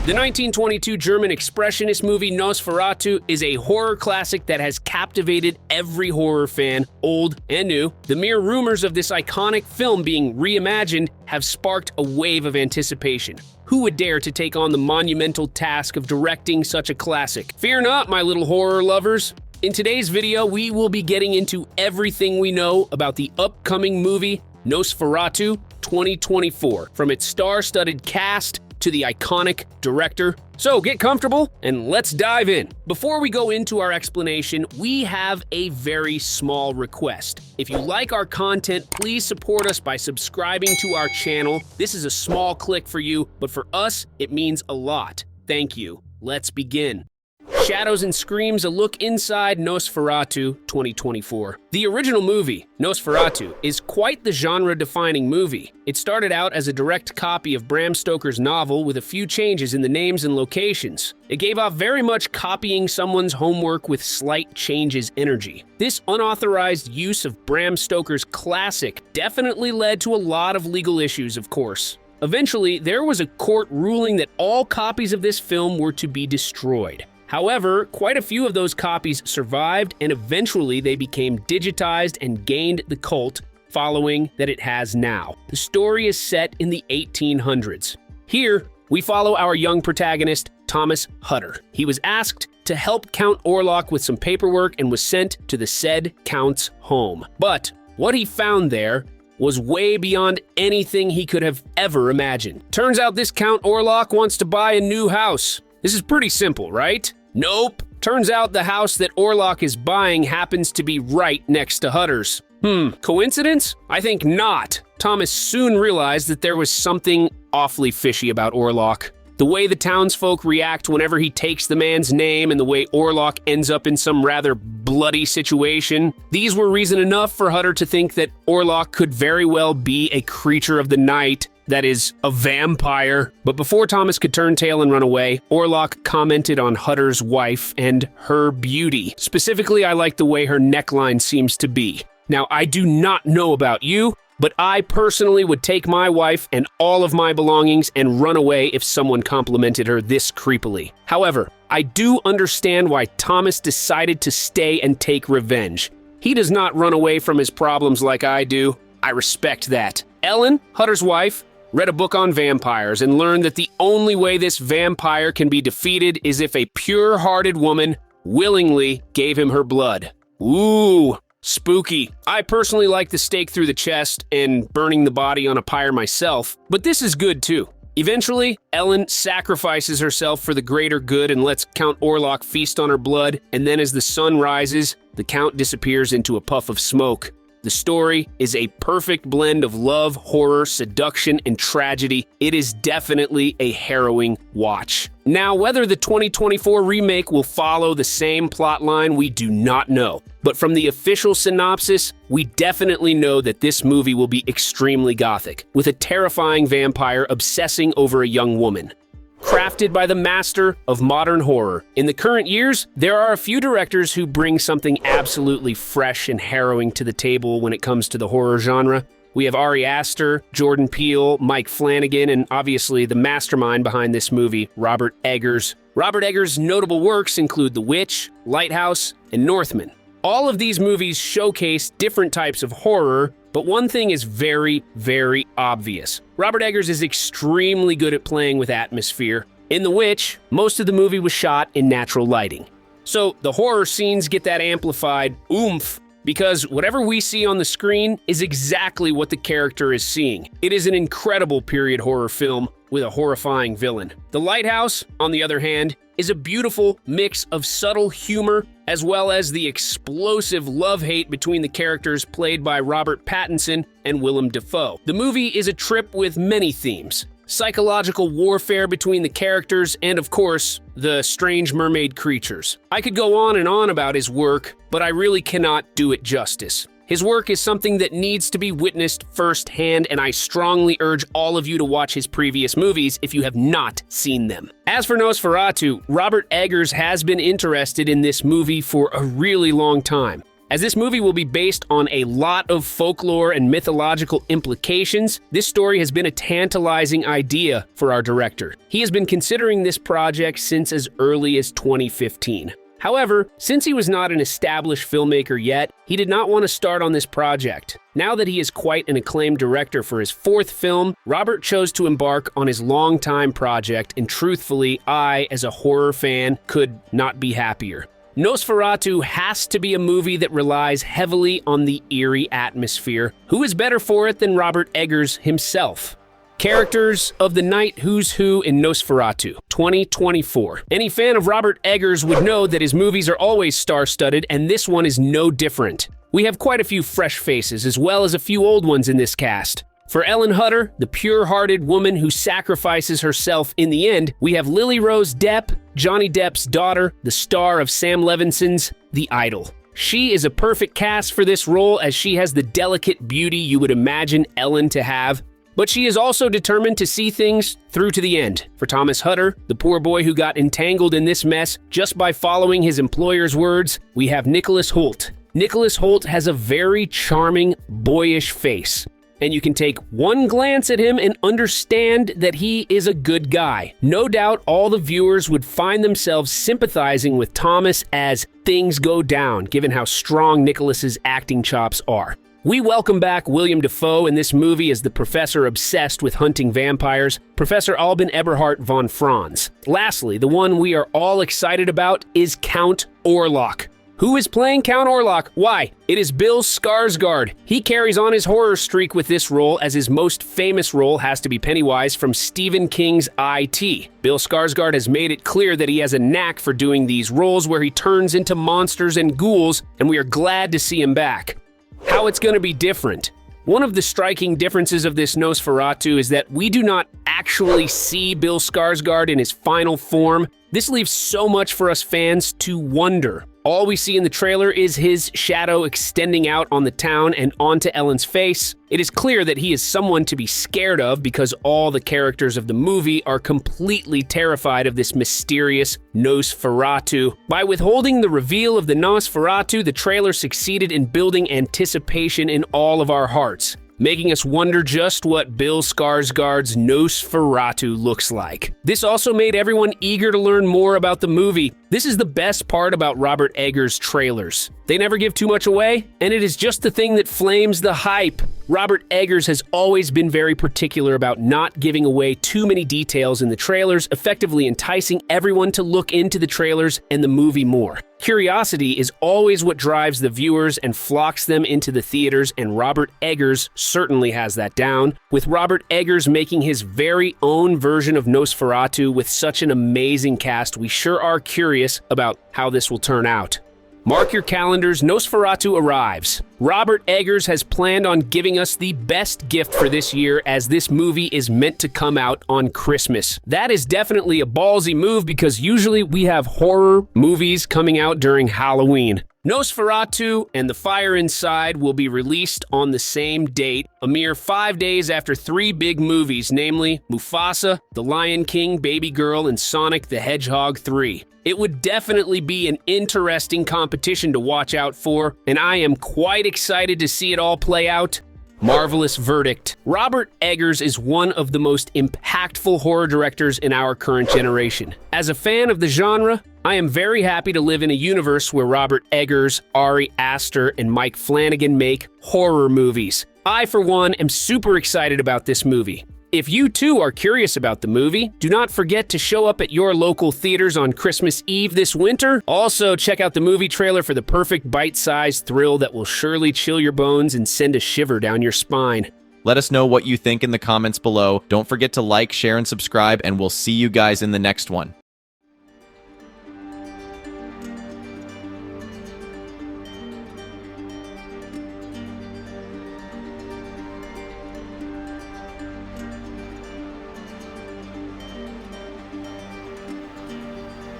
The 1922 German expressionist movie Nosferatu is a horror classic that has captivated every horror fan, old and new. The mere rumors of this iconic film being reimagined have sparked a wave of anticipation. Who would dare to take on the monumental task of directing such a classic? Fear not, my little horror lovers. In today's video, we will be getting into everything we know about the upcoming movie Nosferatu 2024, from its star-studded cast to the iconic director. So get comfortable and let's dive in. Before we go into our explanation, we have a very small request. If you like our content, please support us by subscribing to our channel. This is a small click for you, but for us, it means a lot. Thank you. Let's begin. Shadows and Screams, a look inside Nosferatu 2024. The original movie, Nosferatu, is quite the genre-defining movie. It started out as a direct copy of Bram Stoker's novel with a few changes in the names and locations. It gave off very much copying someone's homework with slight changes energy. This unauthorized use of Bram Stoker's classic definitely led to a lot of legal issues, of course. Eventually, there was a court ruling that all copies of this film were to be destroyed. However, quite a few of those copies survived, and eventually they became digitized and gained the cult following that it has now. The story is set in the 1800s. Here, we follow our young protagonist, Thomas Hutter. He was asked to help Count Orlok with some paperwork and was sent to the said Count's home. But what he found there was way beyond anything he could have ever imagined. Turns out this Count Orlok wants to buy a new house. This is pretty simple, right? Nope. Turns out the house that Orlok is buying happens to be right next to Hutter's. Coincidence? I think not. Thomas soon realized that there was something awfully fishy about Orlok. The way the townsfolk react whenever he takes the man's name and the way Orlok ends up in some rather bloody situation. These were reason enough for Hutter to think that Orlok could very well be a creature of the night, that is, a vampire. But before Thomas could turn tail and run away, Orlok commented on Hutter's wife and her beauty. Specifically, I like the way her neckline seems to be. Now, I do not know about you, but I personally would take my wife and all of my belongings and run away if someone complimented her this creepily. However, I do understand why Thomas decided to stay and take revenge. He does not run away from his problems like I do. I respect that. Ellen, Hutter's wife, read a book on vampires and learned that the only way this vampire can be defeated is if a pure-hearted woman willingly gave him her blood. Ooh, spooky. I personally like the stake through the chest and burning the body on a pyre myself, but this is good too. Eventually, Ellen sacrifices herself for the greater good and lets Count Orlok feast on her blood, and then as the sun rises, the Count disappears into a puff of smoke. The story is a perfect blend of love, horror, seduction, and tragedy. It is definitely a harrowing watch. Now, whether the 2024 remake will follow the same plotline, we do not know. But from the official synopsis, we definitely know that this movie will be extremely gothic, with a terrifying vampire obsessing over a young woman. Crafted by the master of modern horror. In the current years, there are a few directors who bring something absolutely fresh and harrowing to the table when it comes to the horror genre. We have Ari Aster, Jordan Peele, Mike Flanagan, and obviously the mastermind behind this movie, Robert Eggers. Robert Eggers' notable works include The Witch, Lighthouse, and Northman. All of these movies showcase different types of horror, but one thing is very, very obvious. Robert Eggers is extremely good at playing with atmosphere. In The Witch, most of the movie was shot in natural lighting. So the horror scenes get that amplified oomph because whatever we see on the screen is exactly what the character is seeing. It is an incredible period horror film with a horrifying villain. The Lighthouse, on the other hand, is a beautiful mix of subtle humor as well as the explosive love-hate between the characters played by Robert Pattinson and Willem Dafoe. The movie is a trip with many themes. Psychological warfare between the characters and, of course, the strange mermaid creatures. I could go on and on about his work, but I really cannot do it justice. His work is something that needs to be witnessed firsthand, and I strongly urge all of you to watch his previous movies if you have not seen them. As for Nosferatu, Robert Eggers has been interested in this movie for a really long time. As this movie will be based on a lot of folklore and mythological implications, this story has been a tantalizing idea for our director. He has been considering this project since as early as 2015. However, since he was not an established filmmaker yet, he did not want to start on this project. Now that he is quite an acclaimed director for his fourth film, Robert chose to embark on his longtime project, and truthfully, I, as a horror fan, could not be happier. Nosferatu has to be a movie that relies heavily on the eerie atmosphere. Who is better for it than Robert Eggers himself? Characters of the Night Who's Who in Nosferatu, 2024. Any fan of Robert Eggers would know that his movies are always star-studded, and this one is no different. We have quite a few fresh faces, as well as a few old ones in this cast. For Ellen Hutter, the pure-hearted woman who sacrifices herself in the end, we have Lily Rose Depp, Johnny Depp's daughter, the star of Sam Levinson's The Idol. She is a perfect cast for this role, as she has the delicate beauty you would imagine Ellen to have. But she is also determined to see things through to the end. For Thomas Hutter, the poor boy who got entangled in this mess just by following his employer's words, we have Nicholas Hoult. Nicholas Hoult has a very charming, boyish face, and you can take one glance at him and understand that he is a good guy. No doubt all the viewers would find themselves sympathizing with Thomas as things go down, given how strong Nicholas's acting chops are. We welcome back William Dafoe in this movie as the professor obsessed with hunting vampires, Professor Alban Eberhard von Franz. Lastly, the one we are all excited about is Count Orlok. Who is playing Count Orlok? Why, it is Bill Skarsgård. He carries on his horror streak with this role, as his most famous role has to be Pennywise from Stephen King's IT. Bill Skarsgård has made it clear that he has a knack for doing these roles where he turns into monsters and ghouls, and we are glad to see him back. How it's going to be different. One of the striking differences of this Nosferatu is that we do not actually see Bill Skarsgård in his final form. This leaves so much for us fans to wonder. All we see in the trailer is his shadow extending out on the town and onto Ellen's face. It is clear that he is someone to be scared of because all the characters of the movie are completely terrified of this mysterious Nosferatu. By withholding the reveal of the Nosferatu, the trailer succeeded in building anticipation in all of our hearts, making us wonder just what Bill Skarsgård's Nosferatu looks like. This also made everyone eager to learn more about the movie. This is the best part about Robert Eggers' trailers. They never give too much away, and it is just the thing that flames the hype. Robert Eggers has always been very particular about not giving away too many details in the trailers, effectively enticing everyone to look into the trailers and the movie more. Curiosity is always what drives the viewers and flocks them into the theaters, and Robert Eggers certainly has that down, with Robert Eggers making his very own version of Nosferatu with such an amazing cast. We sure are curious about how this will turn out. Mark your calendars, Nosferatu arrives. Robert Eggers has planned on giving us the best gift for this year, as this movie is meant to come out on Christmas. That is definitely a ballsy move because usually we have horror movies coming out during Halloween. Nosferatu and The Fire Inside will be released on the same date, a mere 5 days after three big movies, namely Mufasa, The Lion King, Baby Girl, and Sonic the Hedgehog 3. It would definitely be an interesting competition to watch out for, and I am quite excited to see it all play out. Marvelous verdict. Robert Eggers is one of the most impactful horror directors in our current generation. As a fan of the genre, I am very happy to live in a universe where Robert Eggers, Ari Aster, and Mike Flanagan make horror movies. I, for one, am super excited about this movie. If you too are curious about the movie, do not forget to show up at your local theaters on Christmas Eve this winter. Also, check out the movie trailer for the perfect bite-sized thrill that will surely chill your bones and send a shiver down your spine. Let us know what you think in the comments below. Don't forget to like, share, and subscribe, and we'll see you guys in the next one.